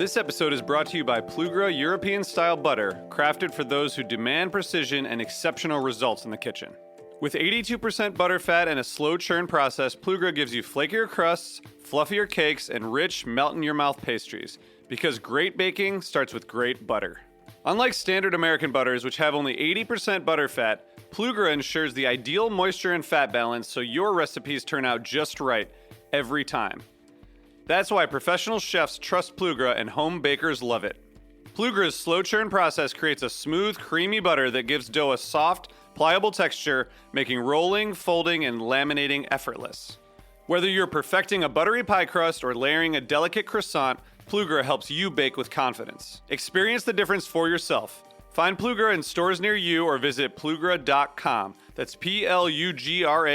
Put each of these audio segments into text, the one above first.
This episode is brought to you by Plugra European-style butter, crafted for those who demand precision and exceptional results in the kitchen. With 82% butter fat and a slow churn process, Plugra gives you flakier crusts, fluffier cakes, and rich, melt-in-your-mouth pastries. Because great baking starts with great butter. Unlike standard American butters, which have only 80% butter fat, Plugra ensures the ideal moisture and fat balance so your recipes turn out just right every time. That's why professional chefs trust Plugra and home bakers love it. Plugra's slow churn process creates a smooth, creamy butter that gives dough a soft, pliable texture, making rolling, folding, and laminating effortless. Whether you're perfecting a buttery pie crust or layering a delicate croissant, Plugra helps you bake with confidence. Experience the difference for yourself. Find Plugra in stores near you or visit plugra.com. That's Plugra.com.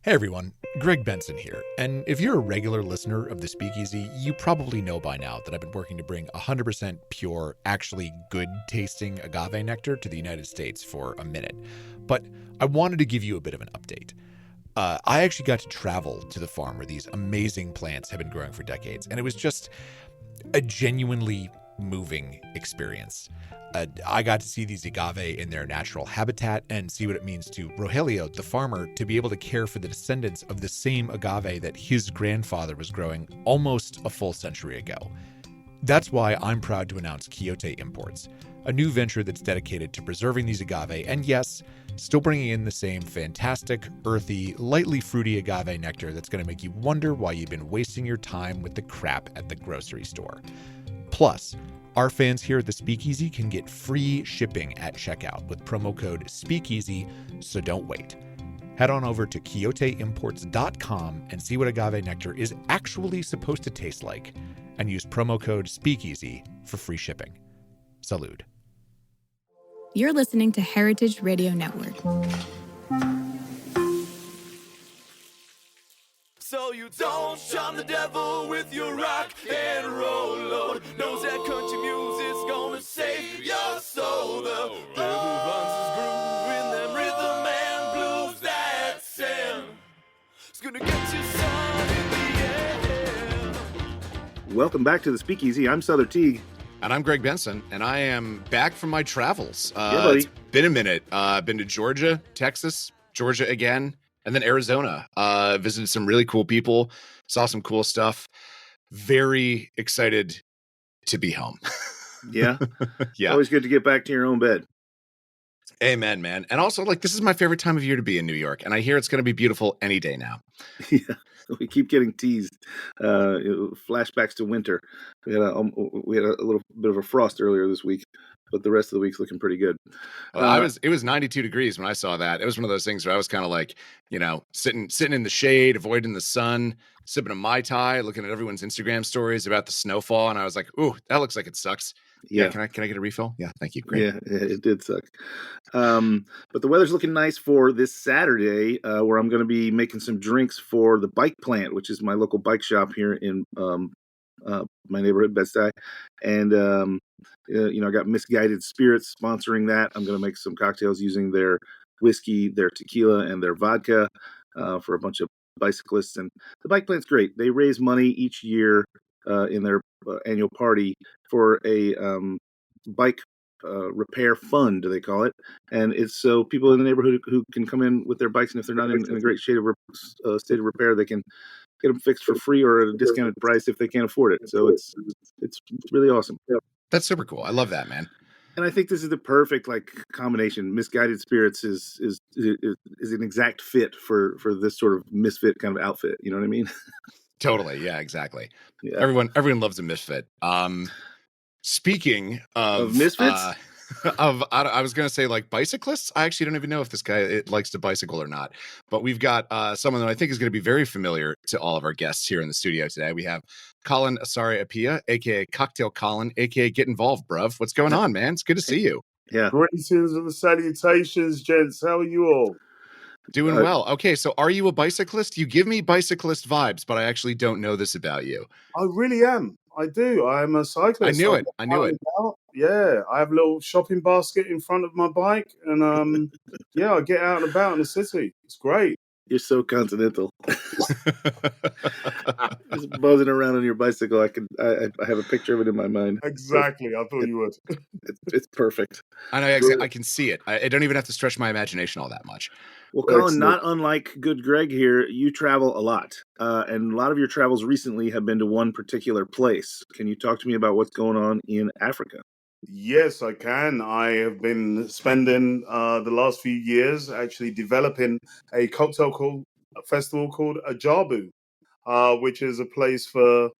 Hey everyone, Greg Benson here, and if you're a regular listener of the Speakeasy, you probably know by now that I've been working to bring 100% pure, actually good-tasting agave nectar to the United States for a minute. But I wanted to give you a bit of an update. I actually got to travel to the farm where these amazing plants have been growing for decades, and it was just a genuinely moving experience. I got to see these agave in their natural habitat and see what it means to Rogelio, the farmer, to be able to care for the descendants of the same agave that his grandfather was growing almost a full century ago. That's why I'm proud to announce Quixote Imports, a new venture that's dedicated to preserving these agave and, yes, still bringing in the same fantastic, earthy, lightly fruity agave nectar that's going to make you wonder why you've been wasting your time with the crap at the grocery store. Plus, our fans here at the Speakeasy can get free shipping at checkout with promo code Speakeasy, so don't wait. Head on over to QuixoteImports.com and see what agave nectar is actually supposed to taste like, and use promo code Speakeasy for free shipping. Salud. You're listening to Heritage Radio Network. So you don't shun the devil with your rock and roll load. Knows that country music's gonna save your soul. The devil runs his groove in them rhythm and blues that sound. It's gonna get you sun in the air. Welcome back to the Speakeasy. I'm Sother Teague. And I'm Greg Benson, and I am back from my travels. Yeah, buddy. It's been a minute. I've been to Georgia, Texas, Georgia again, and then Arizona. Visited some really cool people, saw some cool stuff. Very excited to be home. Yeah? Yeah. Always good to get back to your own bed. Amen, man. And also, this is my favorite time of year to be in New York, and I hear it's going to be beautiful any day now. Yeah. We keep getting teased. Flashbacks to winter. We had a little bit of a frost earlier this week, but the rest of the week's looking pretty good. It was 92 degrees when I saw that. It was one of those things where I was kind of sitting in the shade, avoiding the sun, sipping a Mai Tai, looking at everyone's Instagram stories about the snowfall, and I was like, "Ooh, that looks like it sucks." Yeah, can I get a refill? Yeah, thank you. Great. Yeah, it did suck. But the weather's looking nice for this Saturday, where I'm going to be making some drinks for the Bike Plant, which is my local bike shop here in my neighborhood, Bed-Stuy. And I got Misguided Spirits sponsoring that. I'm going to make some cocktails using their whiskey, their tequila, and their vodka for a bunch of bicyclists. And the Bike Plant's great. They raise money each year in their annual party for a bike repair fund, they call it, and it's so people in the neighborhood who can come in with their bikes, and if they're not in a great state of repair, they can get them fixed for free or at a discounted price if they can't afford it. So it's really awesome. That's super cool. I love that, man. And I think this is the perfect combination. Misguided Spirits is an exact fit for this sort of misfit kind of outfit. You know what I mean? Totally. Yeah, exactly. Yeah. Everyone loves a misfit. Speaking of misfits, I was going to say bicyclists. I actually don't even know if this guy likes to bicycle or not, but we've got someone that I think is going to be very familiar to all of our guests here in the studio today. We have Colin Asare-Appiah, aka Cocktail Colin, aka Get Involved, bruv. What's going on, man? It's good to see you. Yeah. Greetings and salutations, gents. How are you all? Doing well. Okay, so are you a bicyclist? You give me bicyclist vibes, but I actually don't know this about you. I really am. I do. I am a cyclist. I knew it. Yeah, I have a little shopping basket in front of my bike, and I get out and about in the city. It's great. You're so continental. Just buzzing around on your bicycle. I have a picture of it in my mind. Exactly. I thought you would. It's perfect. I know, I can see it. I don't even have to stretch my imagination all that much. Well, Colin, Excellent. not unlike good Greg here, you travel a lot. And a lot of your travels recently have been to one particular place. Can you talk to me about what's going on in Africa? Yes, I can. I have been spending the last few years actually developing a festival called Ajabu, which is a place for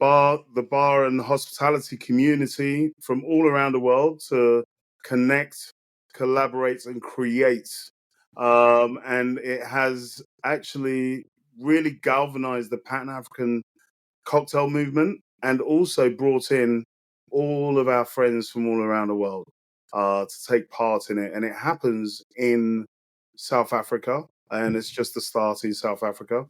the bar and hospitality community from all around the world to connect, collaborate, and create. And it has actually really galvanized the Pan African cocktail movement and also brought in all of our friends from all around the world to take part in it. And it happens in South Africa, and it's just the start in South Africa.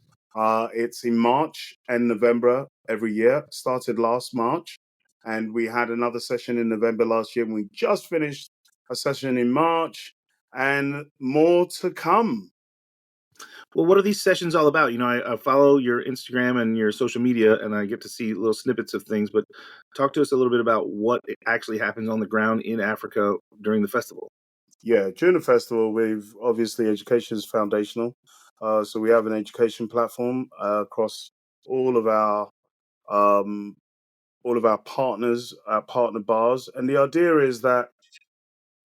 It's in March and November every year. Started last March, and we had another session in November last year. And we just finished a session in March, and more to come. Well, what are these sessions all about? You know, I follow your Instagram and your social media, and I get to see little snippets of things. But talk to us a little bit about what actually happens on the ground in Africa during the festival. Yeah, during the festival, we've obviously education is foundational. So we have an education platform across all of our partners, our partner bars, and the idea is that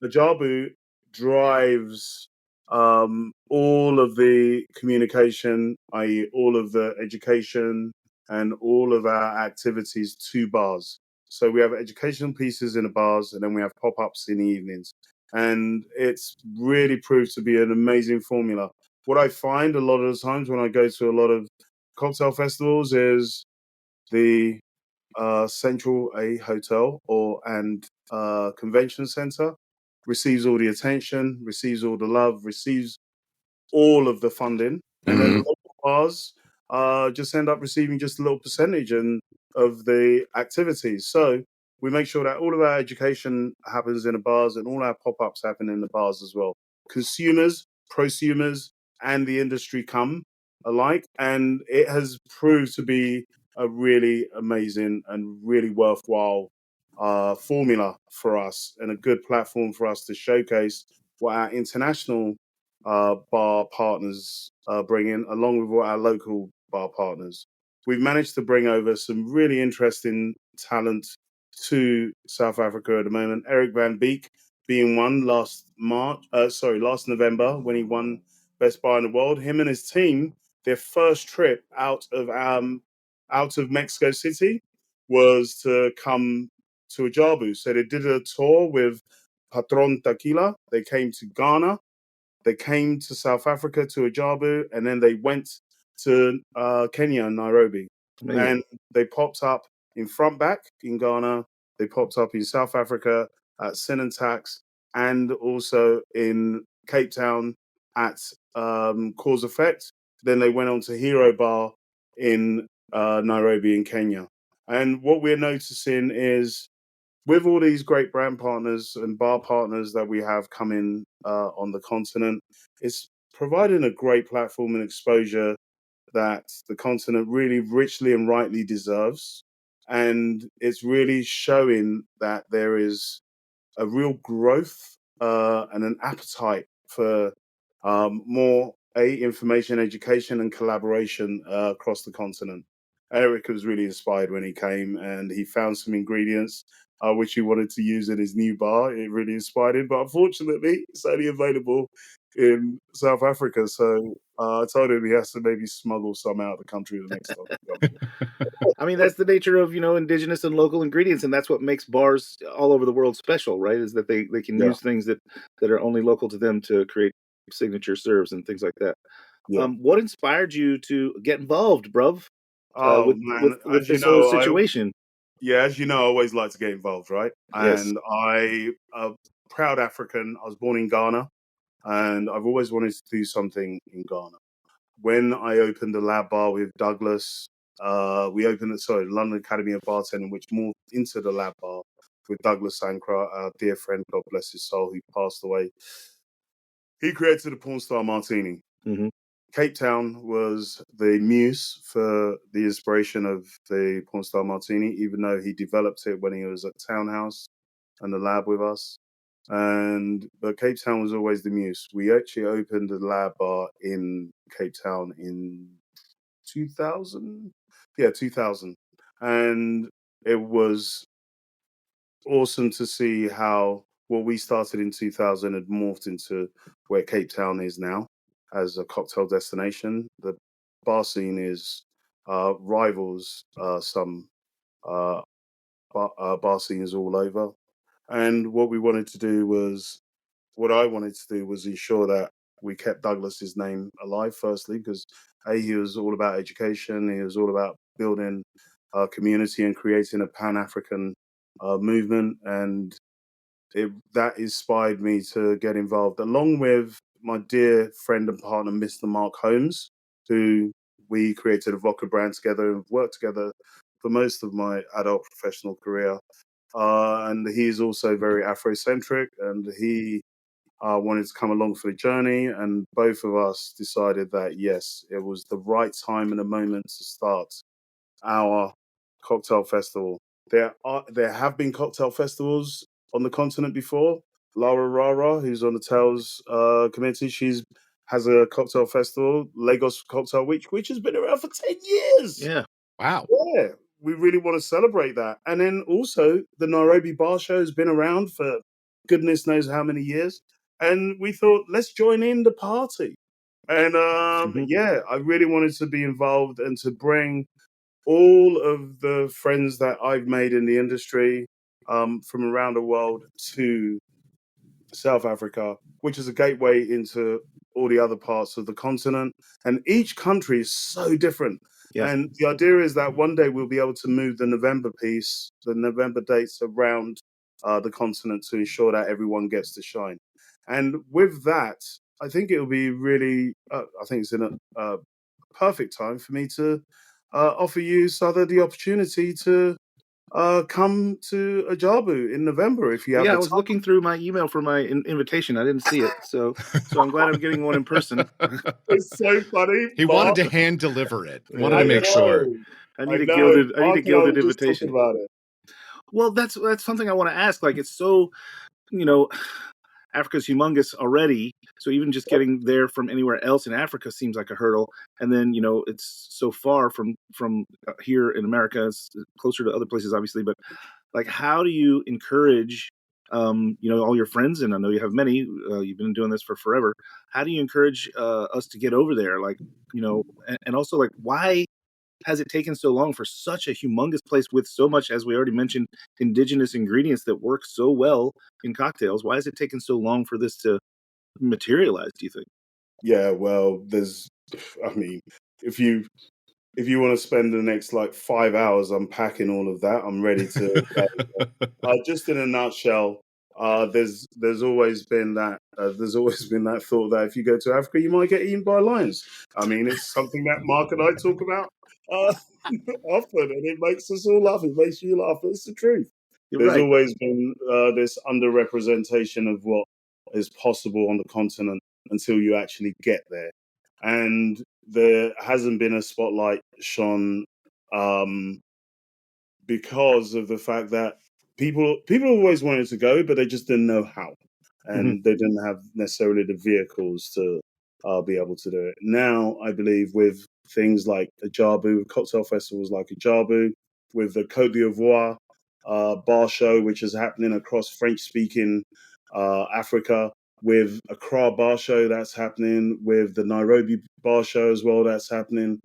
Ajabu drives all of the communication, i.e., all of the education and all of our activities to bars. So we have educational pieces in the bars, and then we have pop-ups in the evenings. And it's really proved to be an amazing formula. What I find a lot of the times when I go to a lot of cocktail festivals is the Central A Hotel and Convention Center receives all the attention, receives all the love, receives all of the funding, and then local bars just end up receiving just a little percentage of the activities. So we make sure that all of our education happens in the bars and all our pop-ups happen in the bars as well. Consumers, prosumers, and the industry come alike, and it has proved to be a really amazing and really worthwhile formula for us and a good platform for us to showcase what our international bar partners bring in, along with what our local bar partners. We've managed to bring over some really interesting talent to South Africa at the moment. Eric Van Beek being one last November when he won Best Bar in the World. Him and his team, their first trip out of Mexico City was to come to Ajabu. So they did a tour with Patron Tequila. They came to Ghana. They came to South Africa to Ajabu, and then they went to Kenya and Nairobi. Amazing. And they popped up in Frontback in Ghana. They popped up in South Africa at Sinantax, and also in Cape Town at Cause Effect. Then they went on to Hero Bar in Nairobi in Kenya. And what we're noticing is with all these great brand partners and bar partners that we have coming on the continent, it's providing a great platform and exposure that the continent really richly and rightly deserves. And it's really showing that there is a real growth and an appetite for more information, education, and collaboration across the continent. Eric was really inspired when he came, and he found some ingredients which he wanted to use in his new bar. It really inspired him, but unfortunately, it's only available in South Africa. So I told him he has to maybe smuggle some out of the country the next time. I mean, that's the nature of, indigenous and local ingredients, and that's what makes bars all over the world special, right? Is that they can Yeah. use things that are only local to them to create signature serves and things like that. Yeah. What inspired you to get involved, bruv? Oh, man, with as you this whole know, situation. as you know, I always like to get involved, right? Yes. And I'm a proud African. I was born in Ghana, and I've always wanted to do something in Ghana. When I opened the lab bar with Douglas, we opened the London Academy of Bartending, which moved into the lab bar with Douglas Sankra, our dear friend, God bless his soul, who passed away. He created the Porn Star Martini. Mhm. Cape Town was the muse for the inspiration of the Pornstar Martini, even though he developed it when he was at Townhouse and the lab with us. But Cape Town was always the muse. We actually opened a lab bar in Cape Town in 2000. Yeah, 2000. And it was awesome to see how what we started in 2000 had morphed into where Cape Town is now as a cocktail destination. The bar scene is rivals some bar scenes all over. And what I wanted to do was ensure that we kept Douglas's name alive, firstly, because he was all about education. He was all about building a community and creating a Pan-African movement. And that inspired me to get involved, along with my dear friend and partner, Mr. Mark Holmes, who we created a vodka brand together and worked together for most of my adult professional career. And he's also very Afrocentric, and he wanted to come along for the journey. And both of us decided that, yes, it was the right time and a moment to start our cocktail festival. There have been cocktail festivals on the continent before. Lara Rara, who's on the Tales committee, has a cocktail festival, Lagos Cocktail Week, which has been around for 10 years. Yeah. Wow. Yeah, we really want to celebrate that. And then also the Nairobi Bar Show has been around for goodness knows how many years. And we thought, let's join in the party. And yeah, I really wanted to be involved and to bring all of the friends that I've made in the industry from around the world to South Africa, which is a gateway into all the other parts of the continent. And each country is so different. Yeah. And the idea is that one day we'll be able to move the November dates around the continent to ensure that everyone gets to shine. And with that, I think it will be really, I think it's in a perfect time for me to offer you, Sother, the opportunity to come to Ajabu in November if you have Yeah, the I was time. looking through my email for my invitation. I didn't see it, so I'm glad I'm getting one in person. It's so funny. He Mark. wanted to hand deliver it. Wanted Yeah, to make yeah. sure. I need a know. gilded Mark and I gilded were just talking invitation. about it. Well, that's something I want to ask. Like, it's so, you know, Africa's humongous already. So even just getting there from anywhere else in Africa seems like a hurdle. And then, it's so far from here in America. It's closer to other places, obviously. But like, how do you encourage, all your friends? And I know you have many. You've been doing this for forever. How do you encourage us to get over there? Like, and also, like, why has it taken so long for such a humongous place with so much, as we already mentioned, indigenous ingredients that work so well in cocktails? Why has it taken so long for this to materialize, do you think? Yeah, well, if you want to spend the next like 5 hours unpacking all of that, I'm ready to go. Just in a nutshell, there's always been that thought that if you go to Africa, you might get eaten by lions. I mean, it's something that Mark and I talk about uh, often, and it makes us all laugh. It makes you laugh. It's the truth. You're There's right. always been this underrepresentation of what is possible on the continent until you actually get there, and there hasn't been a spotlight shone because of the fact that people always wanted to go, but they just didn't know how, and they didn't have necessarily the vehicles to be able to do it. Now, I believe with things like Ajabu, with cocktail festivals like Ajabu, with the Côte d'Ivoire bar show, which is happening across French-speaking Africa, with Accra bar show that's happening, with the Nairobi bar show as well that's happening.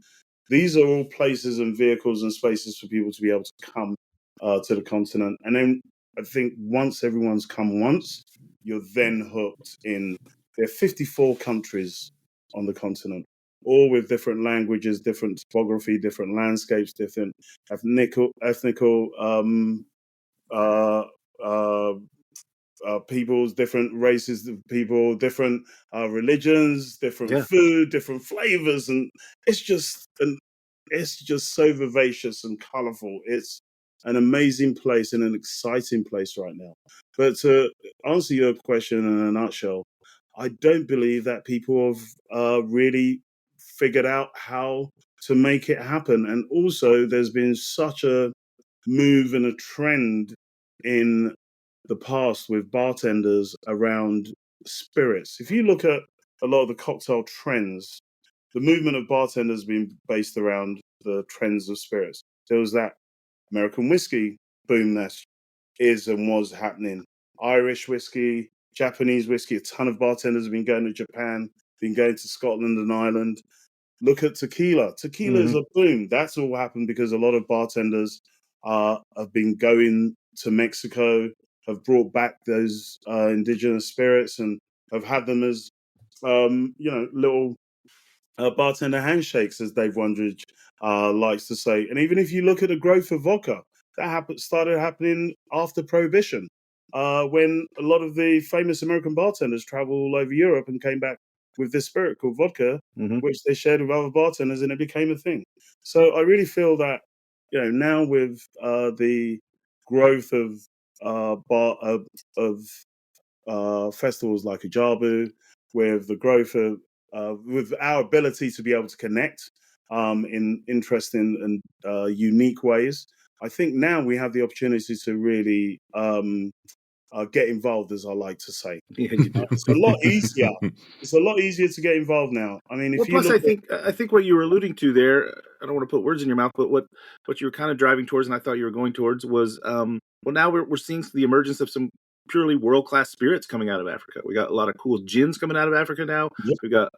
These are all places and vehicles and spaces for people to be able to come to the continent. And then I think once everyone's come once, you're then hooked in. There are 54 countries on the continent, all with different languages, different topography, different landscapes, different ethnical uh, uh, peoples, different races of people, different religions, different food, different flavors, and it's just so vivacious and colorful. It's an amazing place and an exciting place right now. But to answer your question in a nutshell, I don't believe that people have really figured out how to make it happen. And also, there's been such a move and a trend in the past with bartenders around spirits. If you look at a lot of the cocktail trends, the movement of bartenders has been based around the trends of spirits. There was that American whiskey boom that is and was happening. Irish whiskey, Japanese whiskey. A ton of bartenders have been going to Japan, been going to Scotland and Ireland. Look at tequila. Tequila is a boom. That's all happened because a lot of bartenders have been going to Mexico, have brought back those indigenous spirits and have had them as little bartender handshakes, as Dave Wondridge likes to say. And even if you look at the growth of vodka, that started happening after Prohibition, when a lot of the famous American bartenders traveled all over Europe and came back with this spirit called vodka, which they shared with other bartenders, and it became a thing. So I really feel that now with the growth of festivals like Ajabu, with the growth of with our ability to be able to connect in interesting and unique ways, I think now we have the opportunity to really get involved, as I like to say. Yeah, you do. It's a lot easier. It's a lot easier to get involved now. I mean, if Well, you plus, look I think what you were alluding to there, I don't want to put words in your mouth, but what you were kind of driving towards, and I thought you were going towards, was well, now we're seeing the emergence of some purely world class spirits coming out of Africa. We got a lot of cool gins coming out of Africa now. Yep. We got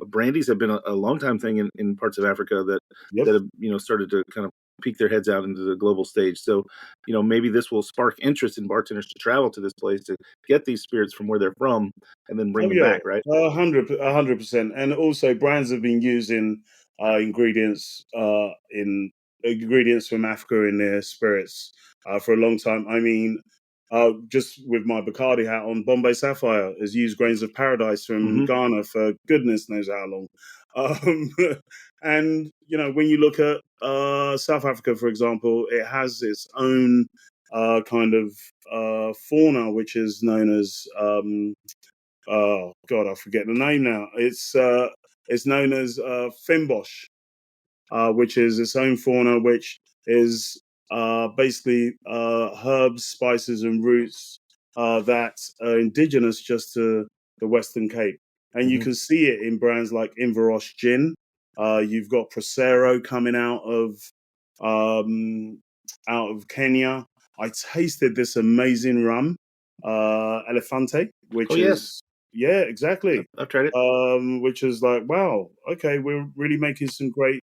brandies have been a long time thing in parts of Africa that Yep. that have started to kind of peek their heads out into the global stage. So maybe this will spark interest in bartenders to travel to this place to get these spirits from where they're from and then bring them back, right? 100%. And also, brands have been using ingredients from Africa in their spirits for a long time. I mean, just with my Bacardi hat on, Bombay Sapphire has used grains of paradise from Ghana for goodness knows how long. And when you look at South Africa, for example, it has its own kind of fauna, which is known as oh God, I forget the name now. It's known as Fimbosh, which is its own fauna, which is basically herbs, spices, and roots that are indigenous just to the Western Cape. And you can see it in brands like Inverosh Gin. You've got Prosecco coming out of Kenya. I tasted this amazing rum, Elefante, which Oh, yes. is yeah, exactly. I've tried it. Which is like, wow, okay, we're really making some great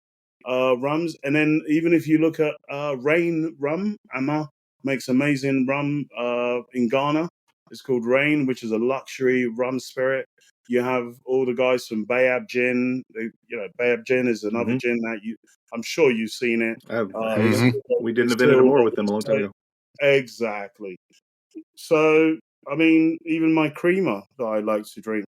rums. And then even if you look at Rain Rum, Amma makes amazing rum in Ghana. It's called Rain, which is a luxury rum spirit. You have all the guys from Bayab Gin. Bayab Gin is another gin that I'm sure you've seen it. We did an It's event at still Amore with them a long time ago. Exactly. So, I mean, even my creamer that I like to drink,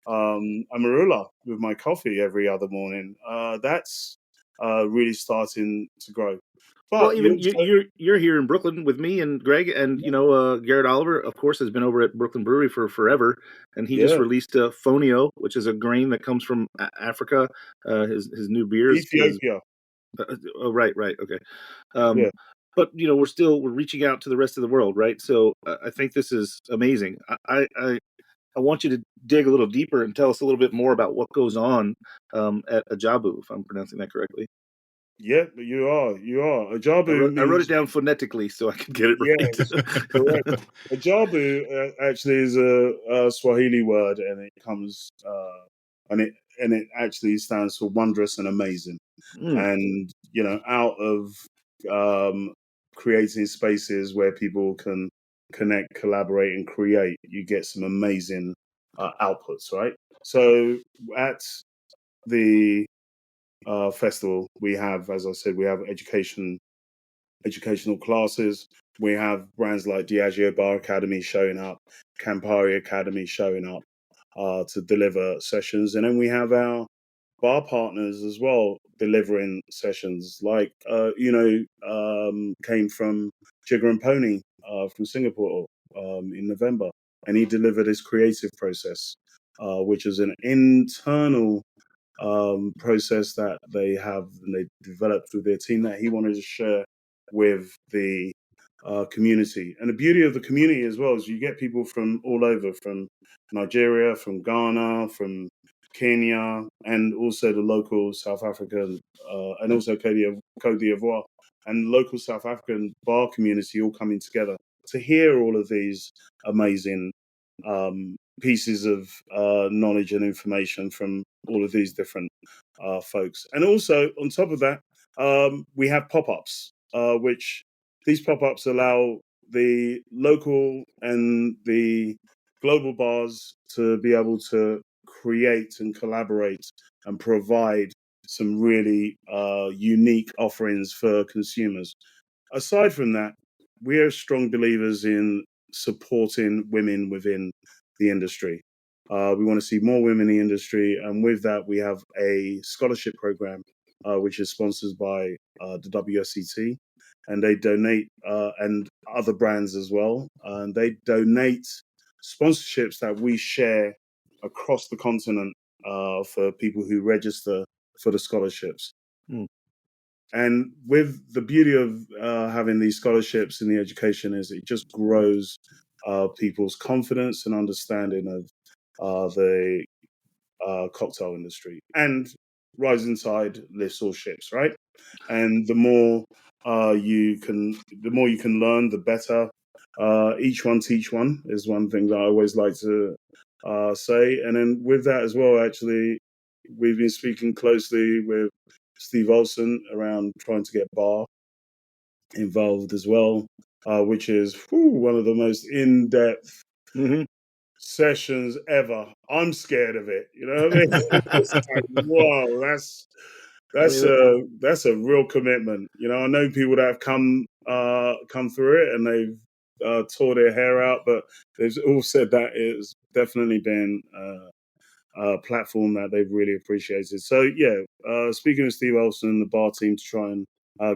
Amarula with my coffee every other morning, that's really starting to grow. But Well, even you're here in Brooklyn with me and Greg, and Garrett Oliver, of course, has been over at Brooklyn Brewery for forever, and he just released Fonio, which is a grain that comes from Africa. His new beer is Ethiopia. oh, right, okay. But we're reaching out to the rest of the world, right? So I think this is amazing. I want you to dig a little deeper and tell us a little bit more about what goes on at Ajabu, if I'm pronouncing that correctly. Yeah, you are. Ajabu I wrote it down phonetically so I could get it right. Yes, correct. Ajabu actually is a Swahili word, and it comes and it actually stands for wondrous and amazing. And out of creating spaces where people can connect, collaborate, and create, you get some amazing outputs, right? So at the festival, we have, as I said, we have educational classes. We have brands like Diageo Bar Academy showing up, Campari Academy showing up to deliver sessions. And then we have our bar partners as well delivering sessions, like, came from Jigger and Pony from Singapore in November. And he delivered his creative process, which is an internal process that they have and they developed with their team that he wanted to share with the community. And the beauty of the community as well is you get people from all over, from Nigeria, from Ghana, from Kenya, and also the local South African, and also Cote d'Ivoire, and local South African bar community all coming together to hear all of these amazing pieces of knowledge and information from all of these different folks. And also, on top of that, we have pop-ups, which these pop-ups allow the local and the global bars to be able to create and collaborate and provide some really unique offerings for consumers. Aside from that, we are strong believers in supporting women within the industry. We want to see more women in the industry, and with that, we have a scholarship program which is sponsored by the WSET, and they donate, and other brands as well. And they donate sponsorships that we share across the continent for people who register for the scholarships. Mm. And with the beauty of having these scholarships in the education is it just grows people's confidence and understanding of the cocktail industry. And rising tide lifts all ships, right? And the more you can learn, the better. Each one teach one is one thing that I always like to say. And then with that as well, actually, we've been speaking closely with Steve Olson around trying to get bar involved as well, which is one of the most in-depth sessions ever. I'm scared of it. You know what I mean? It's like, whoa, that's a real commitment. You know, I know people that have come through it and they've tore their hair out, but they've all said that it's definitely been platform that they've really appreciated. So yeah, speaking of Steve Olson and the bar team to try and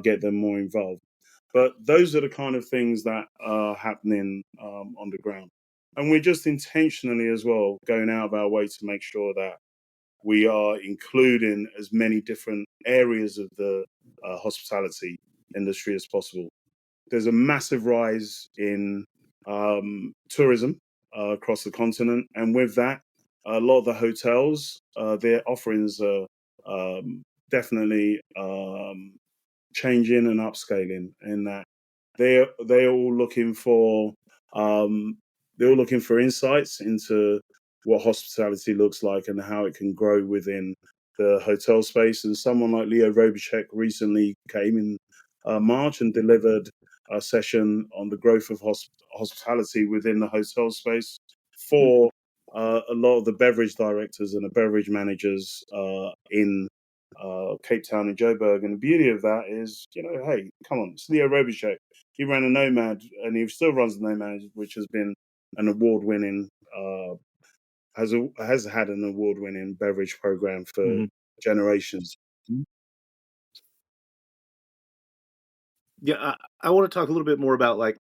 get them more involved. But those are the kind of things that are happening on the ground. And we're just intentionally as well going out of our way to make sure that we are including as many different areas of the hospitality industry as possible. There's a massive rise in tourism across the continent. And with that, a lot of the hotels, their offerings are definitely changing and upscaling in that they're all looking for insights into what hospitality looks like and how it can grow within the hotel space. And someone like Leo Robichek recently came in March and delivered a session on the growth of hospitality within the hotel space for a lot of the beverage directors and the beverage managers in Cape Town and Joburg. And the beauty of that is, hey, come on, it's Leo Robichek. He ran a Nomad, and he still runs the Nomad, which has been an award-winning, has had an award-winning beverage program for generations. Yeah, I want to talk a little bit more about like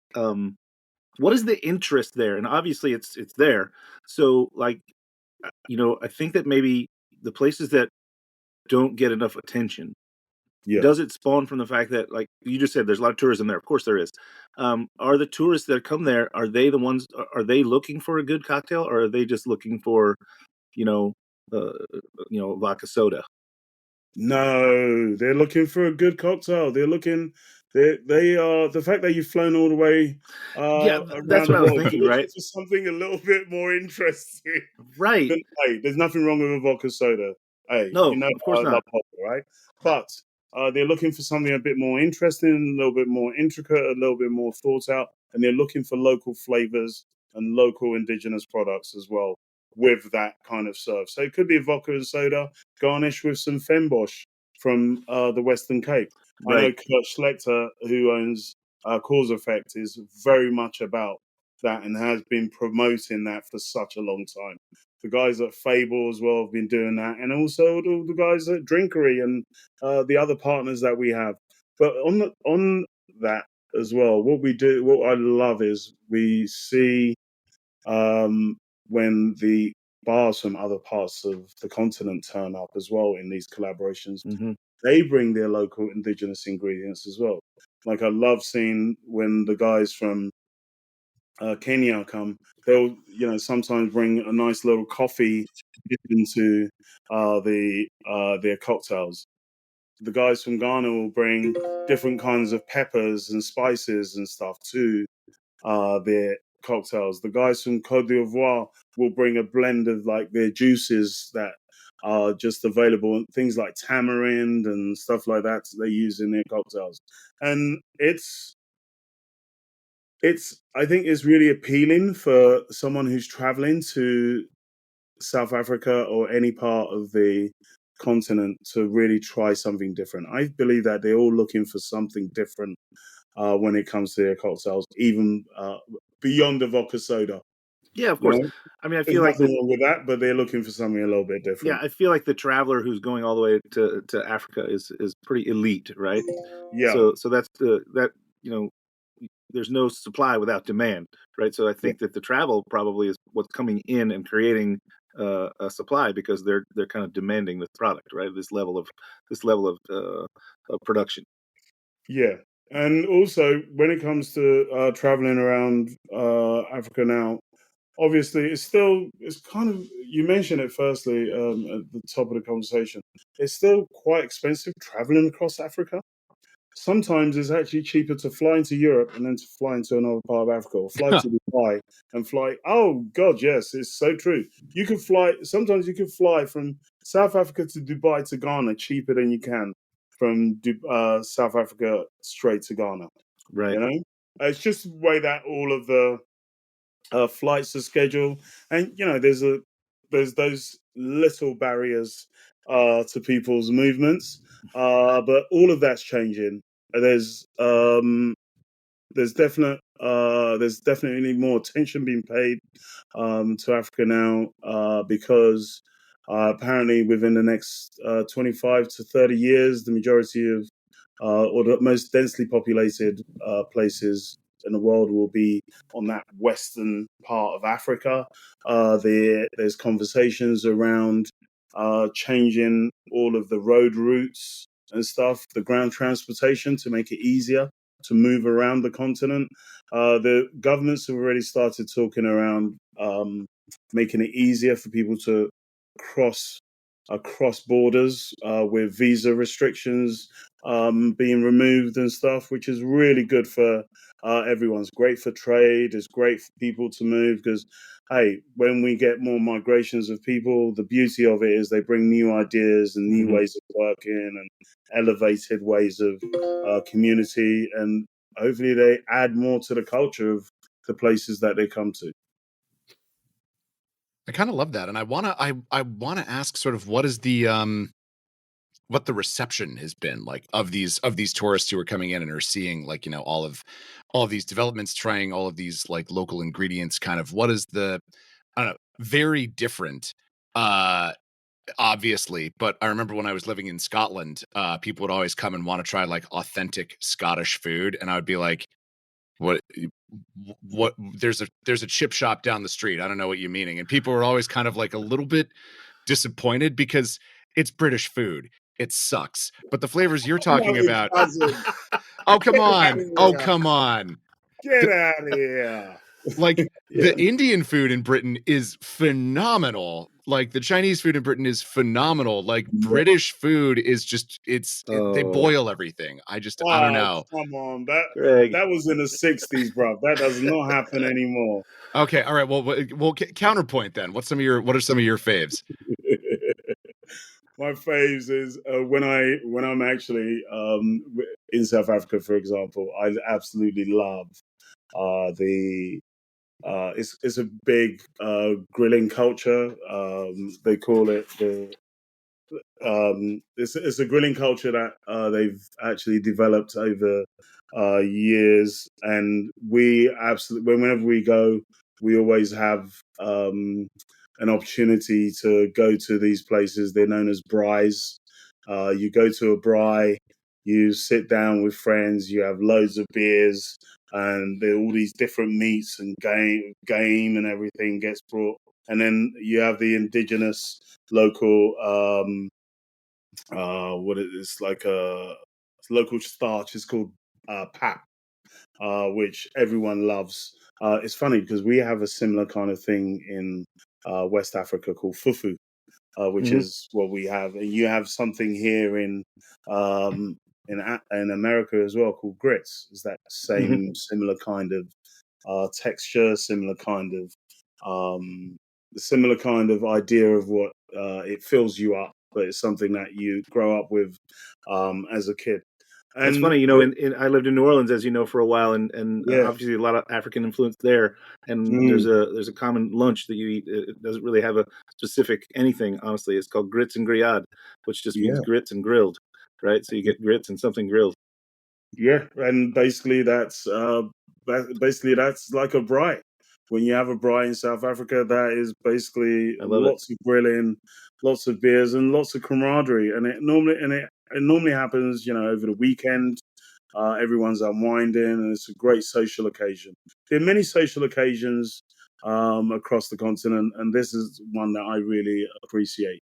what is the interest there, and obviously it's there. So like, I think that maybe the places that don't get enough attention. Yeah. Does it spawn from the fact that, like you just said, there's a lot of tourism there? Of course there is. Are the tourists that come there, are they the ones, are they looking for a good cocktail, or are they just looking for, vodka soda? No, they're looking for a good cocktail. They are the fact that you've flown all the way that's around what the I was world. thinking, You're looking right? for something a little bit more interesting. Right. Hey, there's nothing wrong with a vodka soda. Hey, No, you know of course I not. love vodka, right? But they're looking for something a bit more interesting, a little bit more intricate, a little bit more thought out, and they're looking for local flavors and local indigenous products as well with that kind of serve. So it could be a vodka and soda garnished with some fembosch from the Western Cape. I know Right. Kurt Schlechter, who owns Cause Effect, is very much about that and has been promoting that for such a long time. The guys at Fable as well have been doing that, and also the guys at Drinkery and the other partners that we have. But on that as well, what I love is we see when the bars from other parts of the continent turn up as well in these collaborations. Mm-hmm. They bring their local indigenous ingredients as well. Like I love seeing when the guys from Kenya come, they'll sometimes bring a nice little coffee into their cocktails. The guys from Ghana will bring different kinds of peppers and spices and stuff to their cocktails. The guys from Cote d'Ivoire will bring a blend of like their juices that are just available, things like tamarind and stuff like that they use in their cocktails. And I think it's really appealing for someone who's traveling to South Africa or any part of the continent to really try something different. I believe that they're all looking for something different when it comes to their cocktails, even beyond the vodka soda. Yeah, of You course. know, I mean, I there's feel like nothing wrong with that, but they're looking for something a little bit different. I feel like the traveler who's going all the way to Africa is pretty elite, right? Yeah. So that's there's no supply without demand, right? So I think that the travel probably is what's coming in and creating a supply because they're kind of demanding this product, right? This level of production. Yeah. And also, when it comes to traveling around Africa now, obviously, it's kind of, you mentioned it firstly at the top of the conversation. It's still quite expensive traveling across Africa. Sometimes it's actually cheaper to fly into Europe and then to fly into another part of Africa, or fly to Dubai and fly. Oh God, yes, it's so true. Sometimes you can fly from South Africa to Dubai to Ghana cheaper than you can from South Africa straight to Ghana. Right. You know, it's just the way that all of the flights are scheduled, and there's those little barriers to people's movements, but all of that's changing. There's there's definitely more attention being paid to Africa now because apparently within the next 25 to 30 years, the majority of or the most densely populated places in the world will be on that western part of Africa. There's conversations around changing all of the road routes and stuff, the ground transportation to make it easier to move around the continent. The governments have already started talking around making it easier for people to cross borders with visa restrictions being removed and stuff, which is really good for everyone. It's great for trade. It's great for people to move because, hey, when we get more migrations of people, the beauty of it is they bring new ideas and new ways of working and elevated ways of community, and hopefully they add more to the culture of the places that they come to. I kind of love that, and I wanna ask sort of what is the what the reception has been like of these tourists who are coming in and are seeing like all of these developments, trying all of these like local ingredients. Kind of what is the I don't know, very different. Obviously, but I remember when I was living in Scotland, people would always come and want to try like authentic Scottish food, and I would be like, what there's a chip shop down the street, I don't know what you're meaning. And people were always kind of like a little bit disappointed because it's British food, it sucks, but the flavors you're talking about, oh come on, Get out of here. like the Indian food in Britain is phenomenal, like the Chinese food in Britain is phenomenal, like British food is just they boil everything. I don't know. Come on, that was in the 60s, bro. That does not happen anymore. Okay, all right, well counterpoint then. What are some of your faves? My faves is when I'm actually in South Africa, for example, I absolutely love it's a big grilling culture. They call it it's a grilling culture that they've actually developed over years, and we absolutely, whenever we go, we always have an opportunity to go to these places. They're known as braais. You go to a braai, you sit down with friends, you have loads of beers, and there are all these different meats and game and everything gets brought and then you have the indigenous local what it is like a local starch is called pap, which everyone loves. It's funny because we have a similar kind of thing in West Africa called fufu, which Mhm. is what we have, and you have something here um, in America as well called grits. Is that same similar kind of texture, similar kind of idea of what it fills you up, but it's something that you grow up with as a kid. It's And funny, you know. In I lived in New Orleans, as you know, for a while, and yeah, obviously a lot of African influence there. And mm, there's a common lunch that you eat. It doesn't really have a specific anything, honestly. It's called grits and grillade, which just means yeah. grits and grilled, right? So you get grits and something grilled. Yeah, and basically that's like a braai. When you have a braai in South Africa, that is basically I love it. lots of grilling, lots of beers, and lots of camaraderie. And it normally happens, over the weekend. Everyone's unwinding, and it's a great social occasion. There are many social occasions across the continent, and this is one that I really appreciate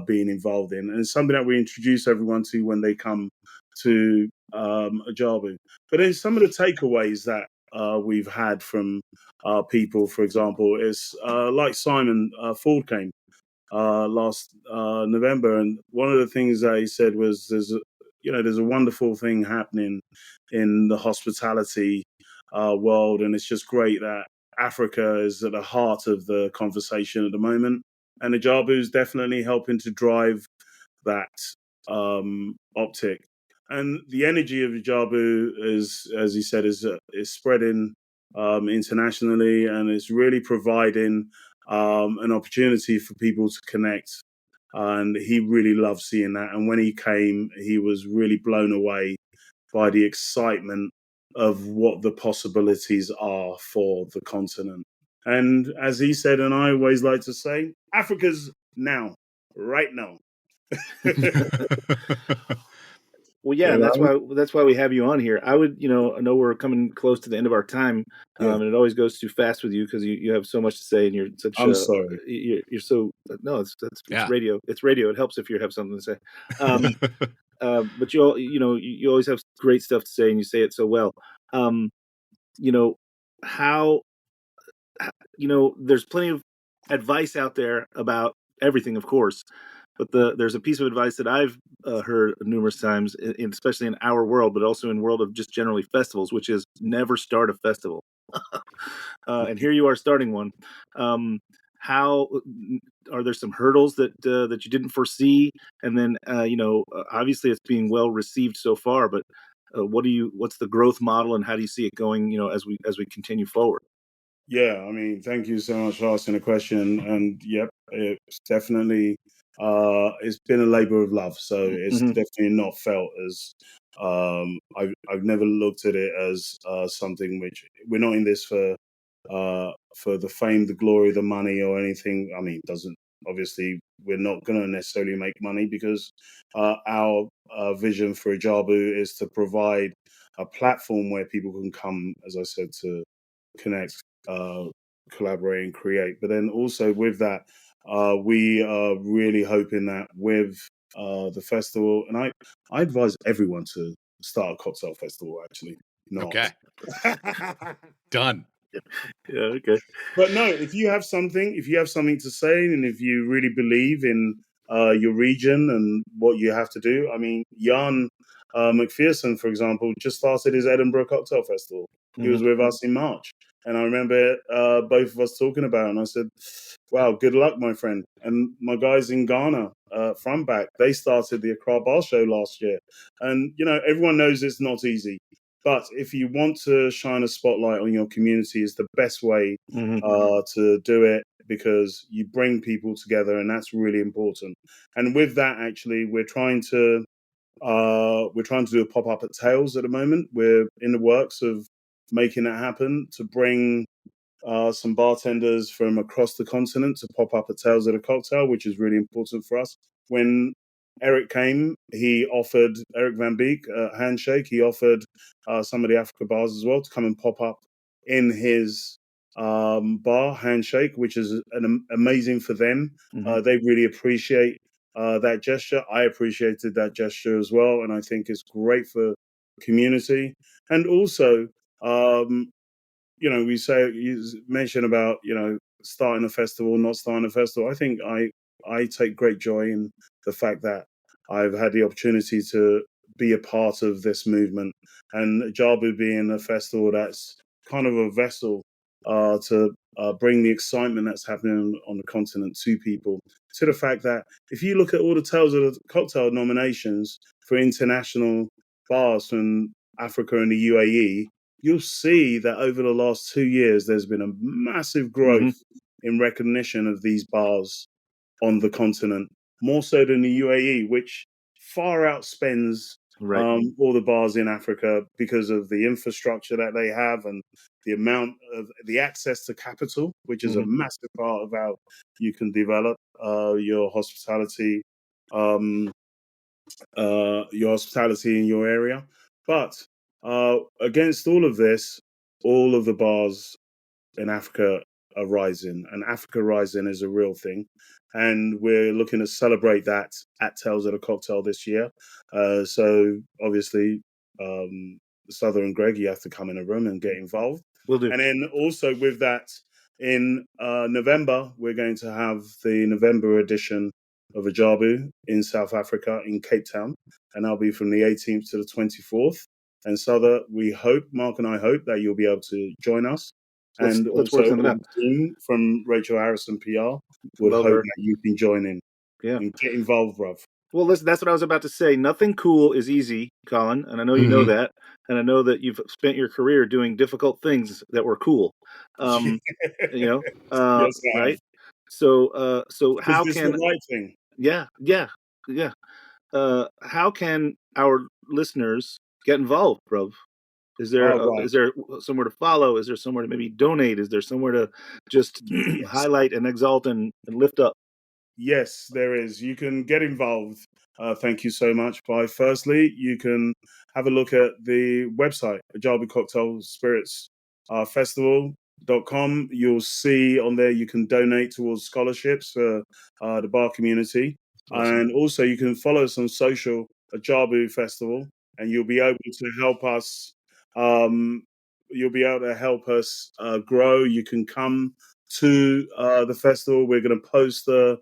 being involved in. And it's something that we introduce everyone to when they come to Ajabu. But then some of the takeaways that we've had from people, for example, is like Simon Ford came last November, and one of the things that he said was there's a wonderful thing happening in the hospitality world, and it's just great that Africa is at the heart of the conversation at the moment, and Ajabu is definitely helping to drive that optic. And the energy of Ajabu is, as he said, is spreading internationally, and it's really providing an opportunity for people to connect. And he really loved seeing that. And when he came, he was really blown away by the excitement of what the possibilities are for the continent. And as he said, and I always like to say, Africa's now, right now. Well, yeah, You and know? that's why we have you on here. I know we're coming close to the end of our time, Yeah. and it always goes too fast with you because you have so much to say, and you're such I'm sorry. you're so no, it's Yeah. radio. It's radio. It helps if you have something to say. Um, but you always have great stuff to say, and you say it so well. Um, you know how there's plenty of advice out there about everything, of course, but there's a piece of advice that I've heard numerous times, especially in our world, but also in world of just generally festivals, which is never start a festival. And here you are starting one. How are there some hurdles that you didn't foresee? And then obviously it's being well received so far, but what's the growth model, and how do you see it going? As we continue forward. Yeah, I mean, thank you so much for asking the question. And yep, it's definitely it's been a labor of love. So it's Hmm. definitely not felt as I've never looked at it as something which we're not in this for the fame, the glory, the money, or anything. I mean, it doesn't obviously we're not going to necessarily make money because our vision for Ajabu is to provide a platform where people can come, as I said, to connect, uh, collaborate, and create. But then also with that, we are really hoping that with the festival, and I advise everyone to start a cocktail festival. Actually, not. Okay. Done. Yeah. Okay. But no, if you have something to say, and if you really believe in your region and what you have to do, I mean, Jan McPherson, for example, just started his Edinburgh Cocktail Festival. He Hmm. was with us in March, and I remember both of us talking about it, and I said, "Wow, good luck, my friend." And my guys in Ghana, from back, they started the Accra Bar Show last year, and everyone knows it's not easy. But if you want to shine a spotlight on your community, is the best way Hmm. to do it because you bring people together, and that's really important. And with that, actually, we're trying to do a pop up at Tails at the moment. We're in the works of making that happen to bring some bartenders from across the continent to pop up at Tails at a cocktail, which is really important for us. When Eric came, he offered Eric Van Beek a handshake. He offered some of the Africa bars as well to come and pop up in his bar handshake, which is amazing for them. They really appreciate that gesture. I appreciated that gesture as well, and I think it's great for community. And also, you mentioned about starting a festival, not starting a festival. I think I take great joy in the fact that I've had the opportunity to be a part of this movement, and Ajabu being a festival that's kind of a vessel to bring the excitement that's happening on the continent to people. To the fact that if you look at all the Tales of the Cocktail nominations for international bars from Africa and the UAE, you'll see that over the last 2 years, there's been a massive growth in recognition of these bars on the continent, more so than the UAE, which far outspends all the bars in Africa because of the infrastructure that they have and the amount of the access to capital, which is a massive part of how you can develop your hospitality in your area. But against all of this, all of the bars in Africa are rising, and Africa Rising is a real thing. And we're looking to celebrate that at Tales of the Cocktail this year. So obviously, Sother and Greg, you have to come in a room and get involved. Will do. And then also with that, in November, we're going to have the November edition of Ajabu in South Africa, in Cape Town. And that'll be from the 18th to the 24th. And Sother, Mark and I hope that you'll be able to join us. And Let's also work something out. the team from Rachel Harrison PR would Love hope her. that you can join in. Yeah. And get involved, bruv. Well, listen, that's what I was about to say. Nothing cool is easy, Colin, and I know you know that. And I know that you've spent your career doing difficult things that were cool. Yes, right? So how this can the right thing? Yeah. How can our listeners get involved, Bruv? Is there Right. is there somewhere to follow? Is there somewhere to maybe donate? Is there somewhere to just highlight and exalt and lift up? Yes, there is. You can get involved. Thank you so much. Firstly, you can have a look at the website, Ajabu Cocktail Spirits Festival.com. You'll see on there you can donate towards scholarships for the bar community. Awesome. And also you can follow us on social, Ajabu Festival, and you'll be able to help us. Grow. You can come to the festival. We're going to post the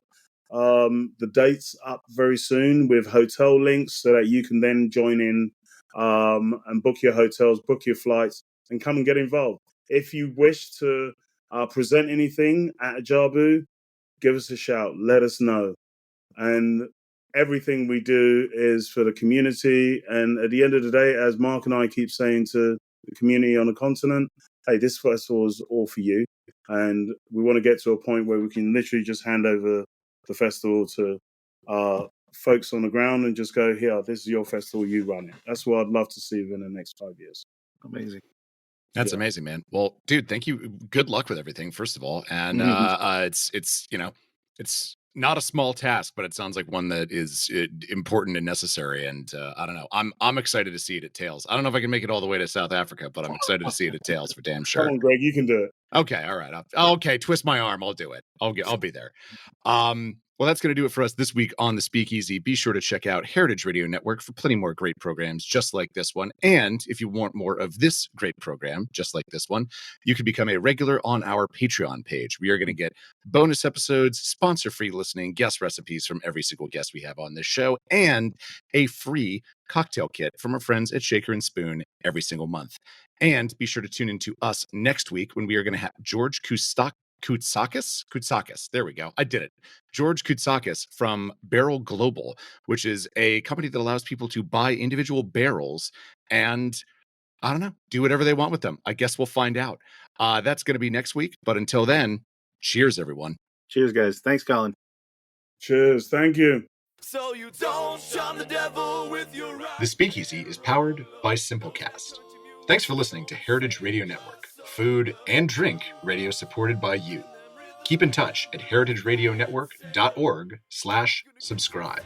dates up very soon with hotel links so that you can then join in and book your hotels, book your flights, and come and get involved. If you wish to present anything at Ajabu, give us a shout. Let us know. And everything we do is for the community. And at the end of the day, as Mark and I keep saying to the community on the continent, hey, this festival is all for you. And we want to get to a point where we can literally just hand over the festival to folks on the ground and just go, here, this is your festival, you run it. That's what I'd love to see within the next 5 years. Amazing. That's amazing, man. Well, dude, thank you. Good luck with everything, first of all. And it's not a small task, but it sounds like one that is important and necessary. And I don't know. I'm excited to see it at Tales. I don't know if I can make it all the way to South Africa, but I'm excited to see it at Tales for damn sure. Come on, Greg, you can do it. Okay, all right. Okay, twist my arm. I'll do it. I'll be there. Well, that's going to do it for us this week on the Speakeasy. Be sure to check out Heritage Radio Network for plenty more great programs just like this one. And if you want more of this great program, just like this one, you can become a regular on our Patreon page. We are going to get bonus episodes, sponsor-free listening, guest recipes from every single guest we have on this show, and a free cocktail kit from our friends at Shaker and Spoon every single month. And be sure to tune into us next week when we are going to have George Koutsakis. There we go. I did it. George Koutsakis from Barrel Global, which is a company that allows people to buy individual barrels and, I don't know, do whatever they want with them. I guess we'll find out. That's going to be next week. But until then, cheers, everyone. Cheers, guys. Thanks, Colin. Cheers. Thank you. So you don't shun the devil with your right. The Speakeasy is powered by Simplecast. Thanks for listening to Heritage Radio Network, food and drink radio supported by you. Keep in touch at heritageradionetwork.org/subscribe.